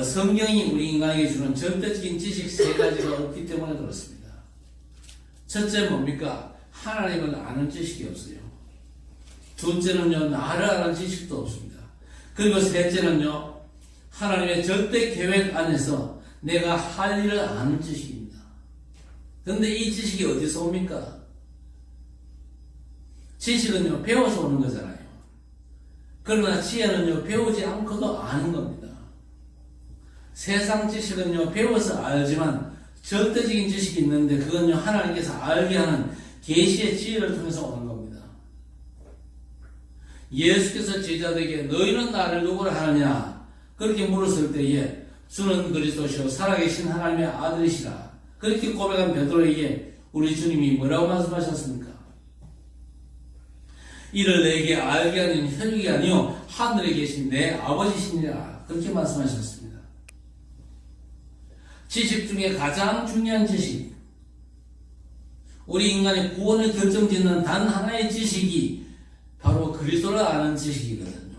성경이 우리 인간에게 주는 절대적인 지식 세 가지가 없기 때문에 그렇습니다. 첫째 뭡니까? 하나님을 아는 지식이 없어요. 둘째는요, 나를 아는 지식도 없습니다. 그리고 셋째는요, 하나님의 절대 계획 안에서 내가 할 일을 아는 지식입니다. 그런데 이 지식이 어디서 옵니까? 지식은요, 배워서 오는 거잖아요. 그러나 지혜는요, 배우지 않고도 아는 겁니다. 세상 지식은요, 배워서 알지만 절대적인 지식이 있는데 그건요, 하나님께서 알게 하는 계시의 지혜를 통해서 오는 겁니다. 예수께서 제자들에게 너희는 나를 누구라 하느냐 그렇게 물었을 때에 주는 그리스도시요 살아계신 하나님의 아들이시라 그렇게 고백한 베드로에게 우리 주님이 뭐라고 말씀하셨습니까? 이를 내게 알게 하는 혈육이 아니요 하늘에 계신 내 아버지시니라 그렇게 말씀하셨습니다. 지식 중에 가장 중요한 지식, 우리 인간의 구원을 결정짓는 단 하나의 지식이 바로 그리스도를 아는 지식이거든요.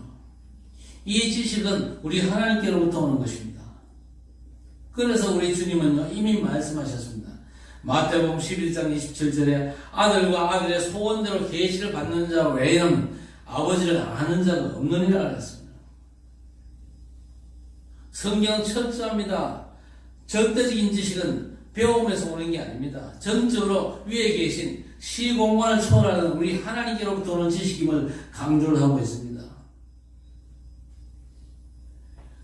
이 지식은 우리 하나님께로부터 오는 것입니다. 그래서 우리 주님은요, 이미 말씀하셨습니다. 마태복음 11장 27절에 아들과 아들의 소원대로 계시를 받는 자 외에는 아버지를 아는 자가 없느니라 그랬습니다. 성경은 철저합니다. 절대적인 지식은 배움에서 오는 게 아닙니다. 전적으로 위에 계신 시공간을 초월하는 우리 하나님께로부터 오는 지식임을 강조를 하고 있습니다.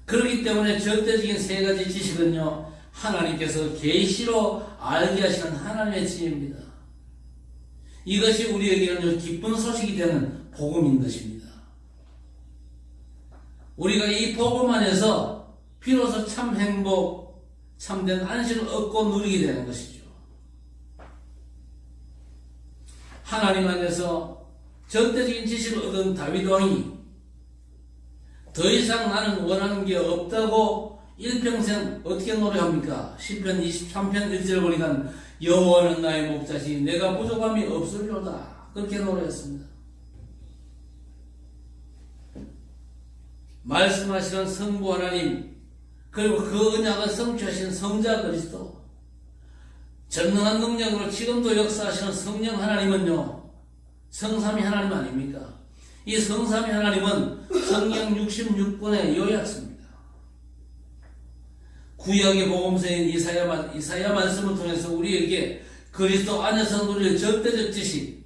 그렇기 때문에 절대적인 세 가지 지식은요, 하나님께서 계시로 알게 하시는 하나님의 지혜입니다. 이것이 우리에게는 기쁜 소식이 되는 복음인 것입니다. 우리가 이 복음 안에서 비로소 참 행복, 참된 안식을 얻고 누리게 되는 것이죠. 하나님 안에서 절대적인 지식을 얻은 다윗 왕이 더 이상 나는 원하는 게 없다고 일평생 어떻게 노래합니까? 시편 23편 1절 보니까 여호와는 나의 목자시 내가 부족함이 없으리로다 그렇게 노래했습니다. 말씀하시는 성부 하나님 그리고 그 언약을 성취하신 성자 그리스도 전능한 능력으로 지금도 역사하시는 성령 하나님은요 성삼위 하나님 아닙니까? 이 성삼위 하나님은 성경 66권의 요약서입니다. 구약의 복음서인 이사야 말씀을 통해서 우리에게 그리스도 안에서 누릴 절대적 지식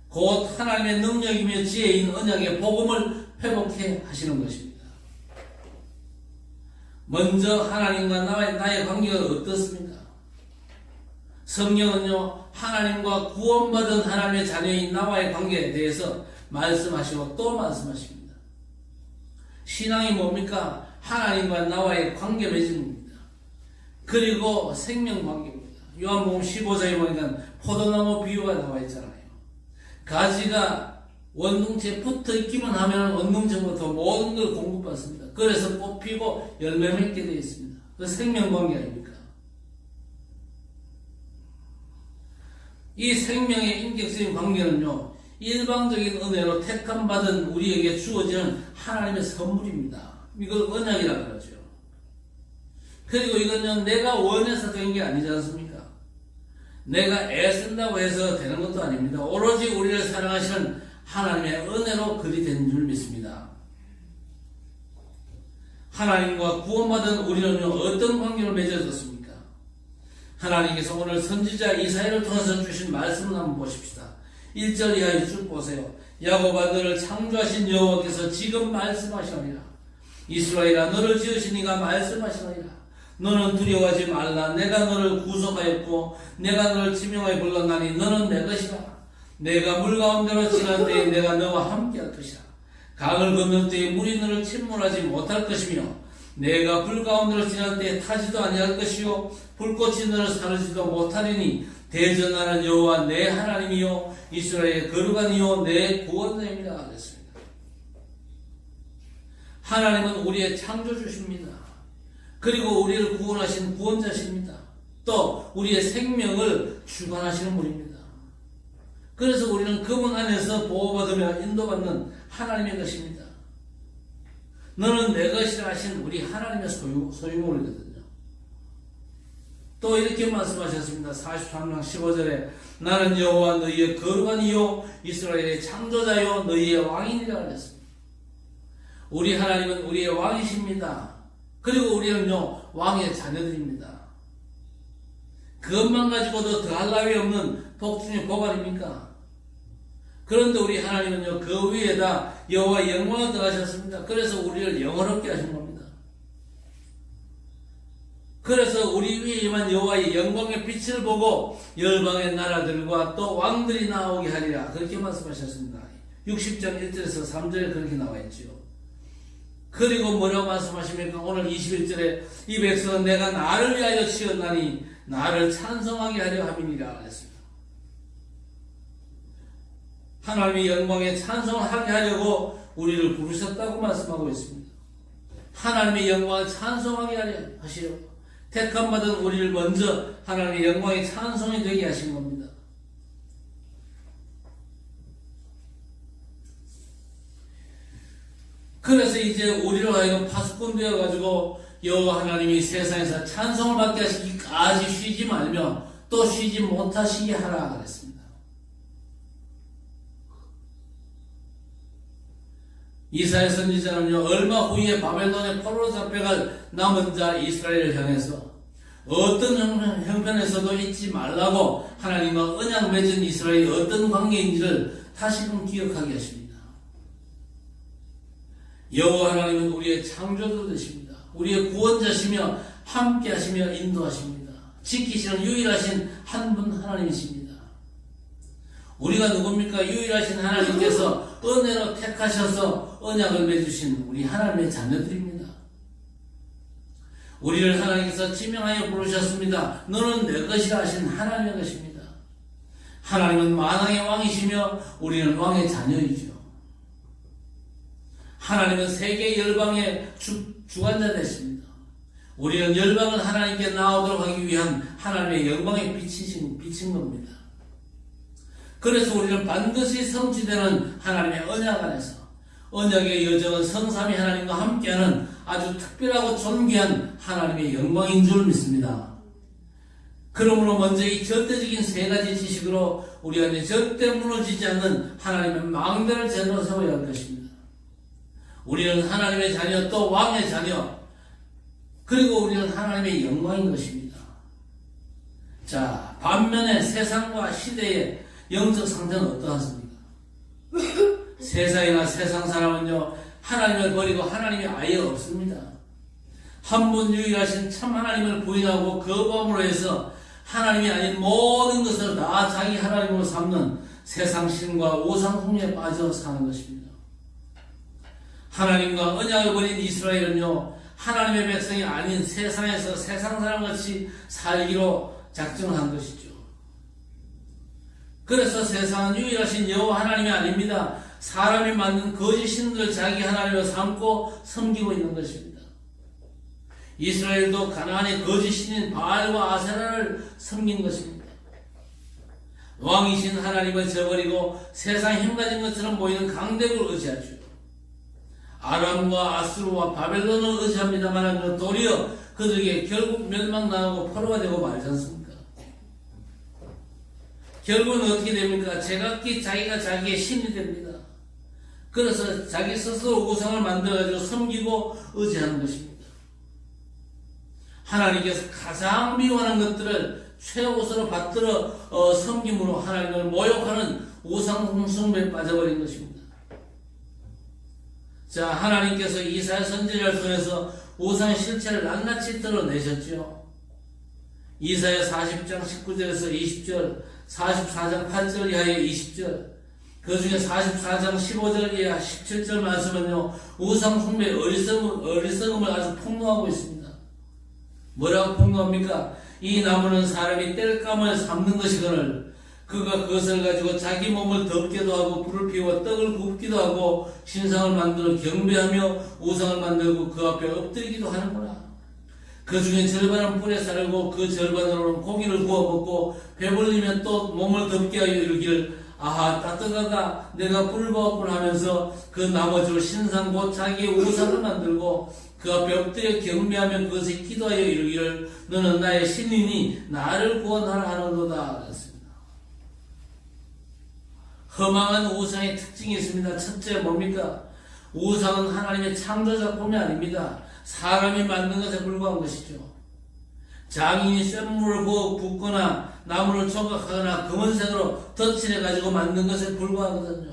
곧 하나님의 능력이며 지혜인 언약의 복음을 회복해 하시는 것입니다. 먼저 하나님과 나의 관계가 어떻습니까? 성경은요 하나님과 구원받은 하나님의 자녀인 나와의 관계에 대해서 말씀하시고 또 말씀하십니다. 신앙이 뭡니까? 하나님과 나와의 관계 맺음입니다. 그리고 생명 관계입니다. 요한복음 15장에 보니까 포도나무 비유가 나와 있잖아요. 가지가 원둥지에 붙어 있기만 하면 원둥지부터 모든 걸 공급받습니다. 그래서 꽃피고 열매 맺게 되어 있습니다. 그 생명 관계 아닙니까? 이 생명의 인격적인 관계는요, 일방적인 은혜로 택함받은 우리에게 주어지는 하나님의 선물입니다. 이걸 언약이라고 그러죠. 그리고 이건요, 내가 원해서 된 게 아니지 않습니까? 내가 애쓴다고 해서 되는 것도 아닙니다. 오로지 우리를 사랑하시는 하나님의 은혜로 그리 된 줄 믿습니다. 하나님과 구원받은 우리는요, 어떤 관계로 맺어졌습니까? 하나님께서 오늘 선지자 이사야를 통해서 주신 말씀을 한번 보십시다. 1절 이하에 쭉 보세요. 야곱아 너를 창조하신 여호와께서 지금 말씀하시느니라. 이스라엘아 너를 지으신 이가 말씀하시느니라. 너는 두려워하지 말라. 내가 너를 구속하였고 내가 너를 지명하여 불렀나니 너는 내 것이라. 내가 물 가운데로 지날 때에 내가 너와 함께 할 것이라. 강을 건널 때에 물이 너를 침몰하지 못할 것이며 내가 불 가운데로 지날 때에 타지도 아니할 것이요 불꽃이 너를 사르지도 못하리니 대전하는 여호와 내 하나님이요 이스라엘의 거룩한 이요 내 구원자입니다 하셨습니다. 하나님은 우리의 창조주십니다. 그리고 우리를 구원하신 구원자십니다. 또 우리의 생명을 주관하시는 분입니다. 그래서 우리는 그분 안에서 보호받으며 인도받는 하나님의 것입니다. 너는 내 것이라 하신 우리 하나님의 소유물이거든요. 또 이렇게 말씀하셨습니다. 43장 15절에 나는 여호와 너희의 거룩한 이요 이스라엘의 창조자요 너희의 왕이니라 그랬습니다. 우리 하나님은 우리의 왕이십니다. 그리고 우리는요 왕의 자녀들입니다. 그것만 가지고도 더할 나위 없는 복 중에 복 아닙니까? 그런데 우리 하나님은요 그 위에다 여호와의 영광을 더하셨습니다. 그래서 우리를 영화롭게 하신 겁니다. 그래서 우리 위에만 여호와의 영광의 빛을 보고 열방의 나라들과 또 왕들이 나오게 하리라 그렇게 말씀하셨습니다. 60장 1절에서 3절에 그렇게 나와 있지요. 그리고 뭐라고 말씀하십니까? 오늘 21절에 이 백성은 내가 나를 위하여 지었나니 나를 찬송하게 하려 함이니라 그랬습니다. 하나님의 영광에 찬송을 하게 하려고 우리를 부르셨다고 말씀하고 있습니다. 하나님의 영광을 찬송하게 하려 하시려고 택함받은 우리를 먼저 하나님의 영광의 찬송이 되게 하신 겁니다. 그래서 이제 우리로 하여금 파수꾼 되어가지고 여호와 하나님이 세상에서 찬송을 받게 하시기까지 쉬지 말며 또 쉬지 못하시게 하라 그랬습니다. 이사야 선지자는요 얼마 후에 바벨론의 포로로 잡혀갈 남은 자 이스라엘을 향해서 어떤 형편에서도 잊지 말라고 하나님과 언약 맺은 이스라엘이 어떤 관계인지를 다시금 기억하게 하십니다. 여호와 하나님은 우리의 창조주 되십니다. 우리의 구원자시며 함께 하시며 인도하십니다. 지키시는 유일하신 한 분 하나님이십니다. 우리가 누굽니까? 유일하신 하나님께서 은혜로 택하셔서 언약을 맺으신 우리 하나님의 자녀들입니다. 우리를 하나님께서 지명하여 부르셨습니다. 너는 내 것이라 하신 하나님의 것입니다. 하나님은 만왕의 왕이시며 우리는 왕의 자녀이죠. 하나님은 세계 열방의 주관자 되십니다. 우리는 열방은 하나님께 나오도록 하기 위한 하나님의 영광의 빛인 겁니다. 그래서 우리는 반드시 성취되는 하나님의 언약 안에서 언약의 여정은 성삼위 하나님과 함께하는 아주 특별하고 존귀한 하나님의 영광인 줄 믿습니다. 그러므로 먼저 이 절대적인 세 가지 지식으로 우리가 이제 절대 무너지지 않는 하나님의 망대를 제대로 세워야 할 것입니다. 우리는 하나님의 자녀 또 왕의 자녀 그리고 우리는 하나님의 영광인 것입니다. 자, 반면에 세상과 시대의 영적 상태는 어떠하십니까? 세상이나 세상 사람은요 하나님을 버리고 하나님이 아예 없습니다. 한 분 유일하신 참 하나님을 부인하고 거부함으로 해서 하나님이 아닌 모든 것을 다 자기 하나님으로 삼는 세상 신과 우상 숭배에 빠져 사는 것입니다. 하나님과 언약을 버린 이스라엘은요 하나님의 백성이 아닌 세상에서 세상 사람같이 살기로 작정을 한 것이죠. 그래서 세상은 유일하신 여호와 하나님이 아닙니다. 사람이 만든 거짓 신들을 자기 하나님으로 삼고 섬기고 있는 것입니다. 이스라엘도 가나안의 거짓 신인 바알과 아세라를 섬긴 것입니다. 왕이신 하나님을 저버리고 세상 힘가진 것처럼 보이는 강대국을 의지하죠. 아람과 아수르와 바벨론을 의지합니다만 도리어 그들에게 결국 멸망당하고 포로가 되고 말지 않습니까? 결국은 어떻게 됩니까? 제각기 자기가 자기의 신이 됩니다. 그래서 자기 스스로 우상을 만들어가지고 섬기고 의지하는 것입니다. 하나님께서 가장 미워하는 것들을 최우선으로 받들어 섬김으로 하나님을 모욕하는 우상 숭배에 빠져버린 것입니다. 자, 하나님께서 이사야 선지자를 통해서 우상의 실체를 낱낱이 드러내셨죠. 이사야 40장 19절에서 20절, 44장 8절 이하의 20절, 그 중에 44장 15절 이하 17절 말씀은요, 우상 숭배의 어리석음을 아주 폭로하고 있습니다. 뭐라고 폭로합니까? 이 나무는 사람이 뗄감을 삼는 것이거늘 그가 그것을 가지고 자기 몸을 덮기도 하고 불을 피워 떡을 굽기도 하고 신상을 만들어 경배하며 우상을 만들고 그 앞에 엎드리기도 하는구나. 그 중에 절반은 뿔에 사르고 그 절반으로는 고기를 구워 먹고 배불리면 또 몸을 덮게 하여 이르기를 아하 따뜻하다 내가 불 먹었구나 하면서 그 나머지로 신상 곧 자기의 우상을 만들고 그 앞에 엎드려 경배하며 그것에 기도하여 이르기를 너는 나의 신이니 나를 구원하라 하는도다 그랬습니다. 허망한 우상의 특징이 있습니다. 첫째 뭡니까? 우상은 하나님의 창조작품이 아닙니다. 사람이 만든 것에 불과한 것이죠. 장인이 쇳물을 부어 붓거나 나무를 조각하거나 금은색으로 덧칠해가지고 만든 것에 불과하거든요.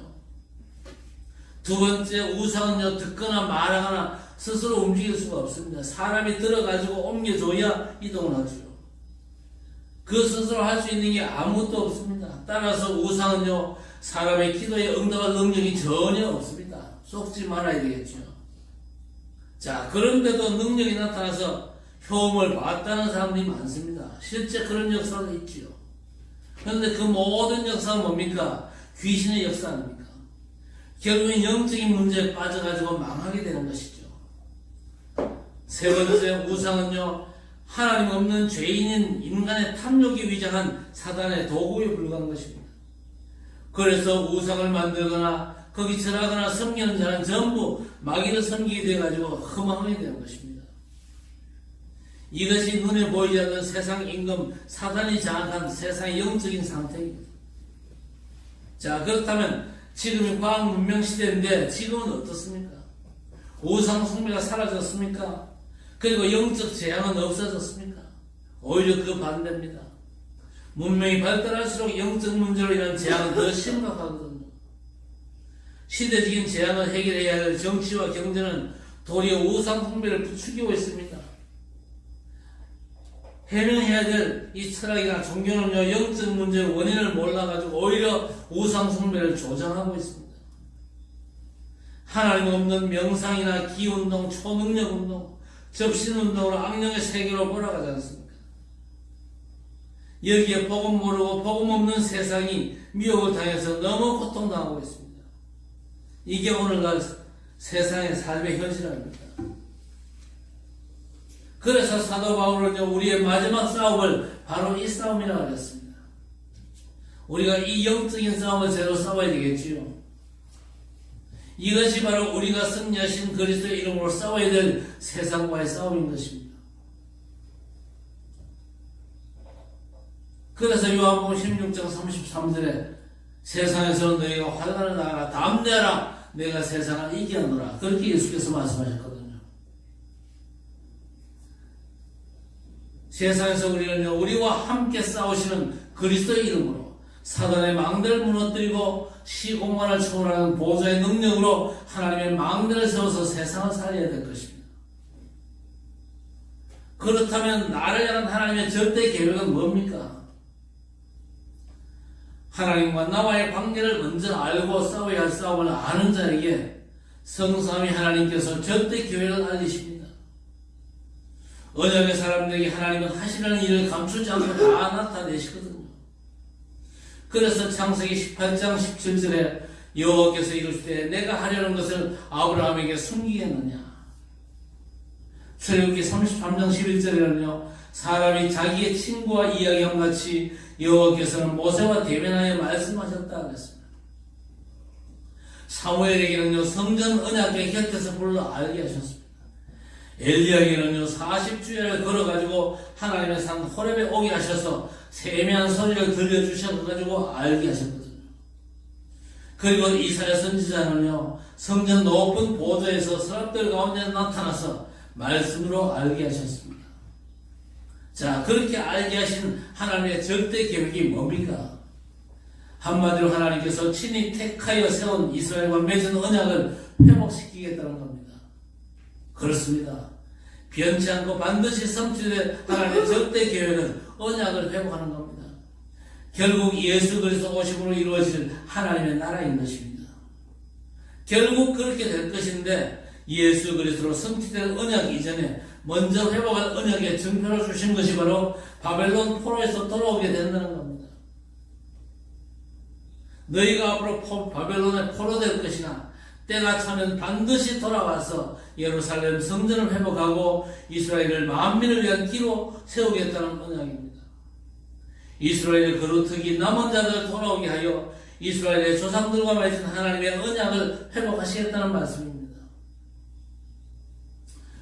두 번째, 우상은요, 듣거나 말하거나 스스로 움직일 수가 없습니다. 사람이 들어가지고 옮겨줘야 이동을 하죠. 그 스스로 할 수 있는 게 아무것도 없습니다. 따라서 우상은요, 사람의 기도에 응답할 능력이 전혀 없습니다. 속지 말아야 되겠죠. 자, 그런데도 능력이 나타나서 효험을 봤다는 사람들이 많습니다. 실제 그런 역사도 있지요. 그런데 그 모든 역사는 뭡니까? 귀신의 역사 아닙니까? 결국엔 영적인 문제에 빠져가지고 망하게 되는 것이죠. 세 번째, 우상은요, 하나님 없는 죄인인 인간의 탐욕이 위장한 사단의 도구에 불과한 것입니다. 그래서 우상을 만들거나 거기 절하거나 섬기는 자는 전부 마귀를 섬기게 돼가지고 허망하게 되는 것입니다. 이것이 눈에 보이지 않는 세상 임금 사단이 장악한 세상의 영적인 상태입니다. 자, 그렇다면 지금이 과학 문명 시대인데 지금은 어떻습니까? 우상 숭배가 사라졌습니까? 그리고 영적 재앙은 없어졌습니까? 오히려 그 반대입니다. 문명이 발달할수록 영적 문제로 인한 재앙은 더 심각하거든요. 시대적인 재앙을 해결해야 할 정치와 경제는 도리어 우상 숭배를 부추기고 있습니다. 해명해야 될 이 철학이나 종교는요, 영적 문제의 원인을 몰라가지고 오히려 우상 숭배를 조장하고 있습니다. 하나님 없는 명상이나 기운동, 초능력운동, 접신운동으로 악령의 세계로 몰아가지 않습니까? 여기에 복음 모르고 복음 없는 세상이 미혹을 당해서 너무 고통당하고 있습니다. 이게 오늘날 세상의 삶의 현실입니다. 그래서 사도 바울은요, 우리의 마지막 싸움을 바로 이 싸움이라고 하셨습니다. 우리가 이 영적인 싸움을 제대로 싸워야 되겠지요. 이것이 바로 우리가 승리하신 그리스도의 이름으로 싸워야 될 세상과의 싸움인 것입니다. 그래서 요한복음 16장 33절에 세상에서는 너희가 환난을 당하라 담대하라 내가 세상을 이기었노라 그렇게 예수께서 말씀하셨거든요. 세상에서 우리는요, 우리와 함께 싸우시는 그리스도의 이름으로 사단의 망대를 무너뜨리고 시공간을 초월하는 보좌의 능력으로 하나님의 망대를 세워서 세상을 살려야 될 것입니다. 그렇다면 나를 향한 하나님의 절대 계획은 뭡니까? 하나님과 나와의 관계를 먼저 알고 싸워야 할 싸움을 아는 자에게 성삼위 하나님께서 절대 계획을 알리십니다. 언약의 사람들에게 하나님은 하시려는 일을 감추지 않고 다 나타내시거든요. 그래서 창세기 18장 17절에 여호와께서 이르시되 내가 하려는 것을 아브라함에게 숨기겠느냐. 출애굽기 33장 11절에는요 사람이 자기의 친구와 이야기함 같이 여호와께서는 모세와 대면하여 말씀하셨다 그랬습니다. 사무엘에게는요 성전 언약궤 곁에서 불러 알게 하셨습니다. 엘리야에게는요 40주야를 걸어가지고 하나님의 산 호렙에 오게 하셔서 세미한 소리를 들려주셔가지고 알게 하셨거든요. 그리고 이사야 선지자는요 성전 높은 보좌에서 서랍들 가운데 나타나서 말씀으로 알게 하셨습니다. 자, 그렇게 알게 하신 하나님의 절대 계획이 뭡니까? 한마디로 하나님께서 친히 택하여 세운 이스라엘과 맺은 언약을 회복시키겠다는 겁니다. 그렇습니다. 변치 않고 반드시 성취될 하나님의 절대 계획은 언약을 회복하는 겁니다. 결국 예수 그리스도 오심으로 이루어질 하나님의 나라인 것입니다. 결국 그렇게 될 것인데 예수 그리스도로 성취될 언약 이전에 먼저 회복할 언약의 증표를 주신 것이 바로 바벨론 포로에서 돌아오게 된다는 겁니다. 너희가 앞으로 바벨론의 포로 될 것이나 때가 차면 반드시 돌아와서 예루살렘 성전을 회복하고 이스라엘을 만민을 위한 기로 세우겠다는 언약입니다. 이스라엘의 거루터기 남은 자들을 돌아오게 하여 이스라엘의 조상들과 맺은 하나님의 언약을 회복하시겠다는 말씀입니다.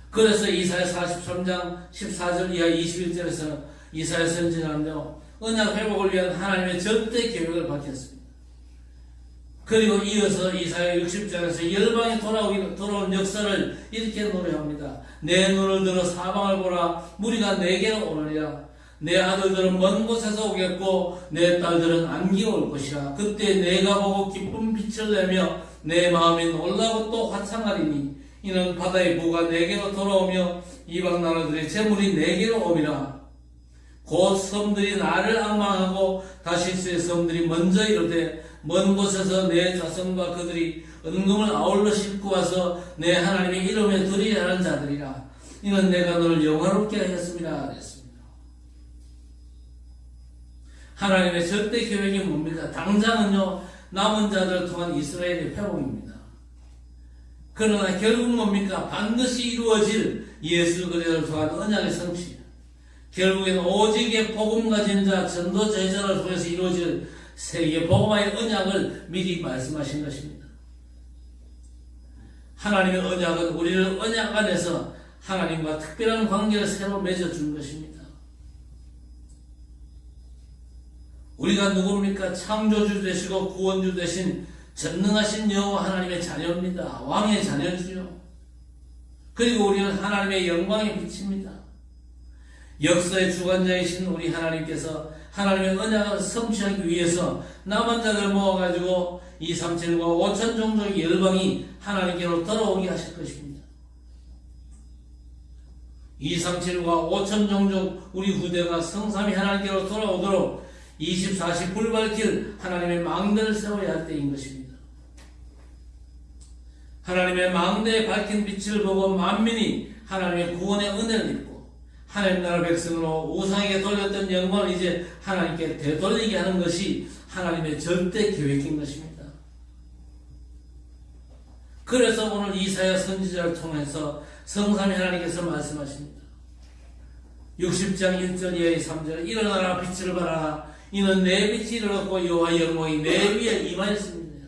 그래서 이사야 43장 14절 이하 21절에서 이사야 선지자는요, 언약 회복을 위한 하나님의 절대 계획을 밝혔습니다. 그리고 이어서 이사야 60장에서 열방이 돌아온 역사를 이렇게 노래합니다. 내 눈을 들어 사방을 보라. 무리가 내게로 오느니라. 내 아들들은 먼 곳에서 오겠고 내 딸들은 안기에 올 것이라. 그때 내가 보고 기쁜 빛을 내며 내 마음이 놀라고 또 화창하리니 이는 바다의 부가 내게로 돌아오며 이방 나라들의 재물이 내게로 오리라. 곧 섬들이 나를 앙망하고 다시스의 섬들이 먼저 이르되 먼 곳에서 내 자손과 그들이 은금을 아울러 싣고 와서 내 하나님의 이름에 드리려 하는 자들이라. 이는 내가 너를 영화롭게 하였습니다. 그랬습니다. 하나님의 절대 계획이 뭡니까? 당장은요, 남은 자들을 통한 이스라엘의 회복입니다. 그러나 결국 뭡니까? 반드시 이루어질 예수 그리스도를 통한 언약의 성취. 결국엔 오직의 복음 가진 자 전도 제자를 통해서 이루어질 세계 복음화의 언약을 미리 말씀하신 것입니다. 하나님의 언약은 우리를 언약 안에서 하나님과 특별한 관계를 새로 맺어준 것입니다. 우리가 누굽니까? 창조주 되시고 구원주 되신 전능하신 여호와 하나님의 자녀입니다. 왕의 자녀지요. 그리고 우리는 하나님의 영광의 빛입니다. 역사의 주관자이신 우리 하나님께서 하나님의 언약을 성취하기 위해서 남은 자를 모아가지고 237과 5천 종족의 열방이 하나님께로 돌아오게 하실 것입니다. 237과 5천 종족 우리 후대가 성삼위 하나님께로 돌아오도록 24시 불 밝힐 하나님의 망대를 세워야 할 때인 것입니다. 하나님의 망대에 밝힌 빛을 보고 만민이 하나님의 구원의 은혜를 입고 하나님 나라 백성으로 우상에게 돌렸던 영광을 이제 하나님께 되돌리게 하는 것이 하나님의 절대 계획인 것입니다. 그래서 오늘 이사야 선지자를 통해서 성삼위 하나님께서 말씀하십니다. 60장 1절 이하의 3절 일어나라 빛을 발하라. 이는 내 빛이 이르렀고 여호와의 영광이 내 위에 임하였습니다.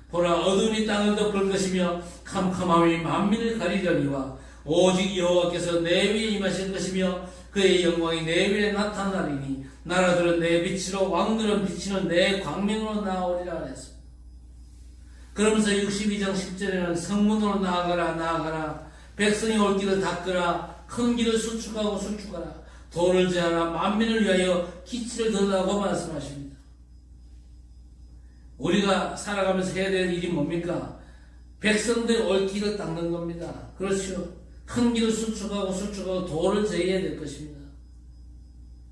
보라 어둠이 땅을 덮을 것이며 캄캄함이 만민을 가리려니와 오직 여호와께서 내 위에 임하실 것이며 그의 영광이 내 위에 나타나리니 나라들은 내 빛으로 왕들은 비치는 내 광명으로 나오리라 했습니다. 그러면서 62장 10절에는 성문으로 나아가라 백성이 올 길을 닦으라 큰 길을 수축하고 수축하라 돌을 제하라 만민을 위하여 기치를 들라고 말씀하십니다. 우리가 살아가면서 해야 될 일이 뭡니까? 백성들이 올 길을 닦는 겁니다. 그렇죠. 큰 길을 수축하고 돌을 제해야 될 것입니다.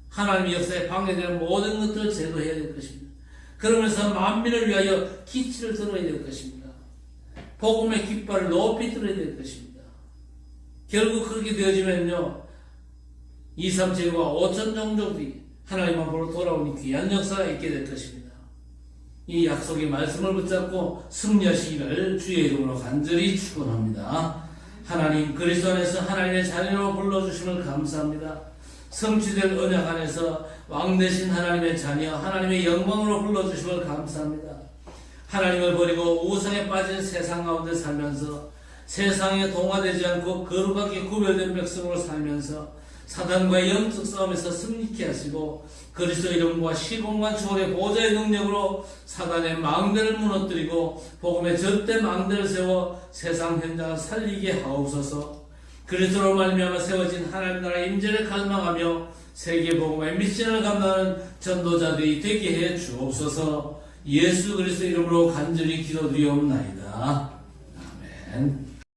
하나님의 역사에 방해되는 모든 것들을 제거해야 될 것입니다. 그러면서 만민을 위하여 기치를 들어야 될 것입니다. 복음의 깃발을 높이 들어야 될 것입니다. 결국 그렇게 되어지면요 237과 5천 종족들이 하나님 앞으로 돌아오니 귀한 역사가 있게 될 것입니다. 이 약속의 말씀을 붙잡고 승리하시기를 주의 이름으로 간절히 축원합니다. 하나님 그리스도 안에서 하나님의 자녀로 불러주심을 감사합니다. 성취될 언약 안에서 왕 되신 하나님의 자녀 하나님의 영광으로 불러주심을 감사합니다. 하나님을 버리고 우상에 빠진 세상 가운데 살면서 세상에 동화되지 않고 거룩하게 구별된 백성으로 살면서 사단과의 영적 싸움에서 승리케 하시고 그리스도 이름과 시공간 초월의 보좌의 능력으로 사단의 망대를 무너뜨리고 복음의 절대 망대를 세워 세상 현장을 살리게 하옵소서. 그리스도로 말미암아 세워진 하나님 나라의 임재를 갈망하며 세계 복음의 미션을 감당하는 전도자들이 되게 해 주옵소서. 예수 그리스도 이름으로 간절히 기도드리옵나이다. 아멘.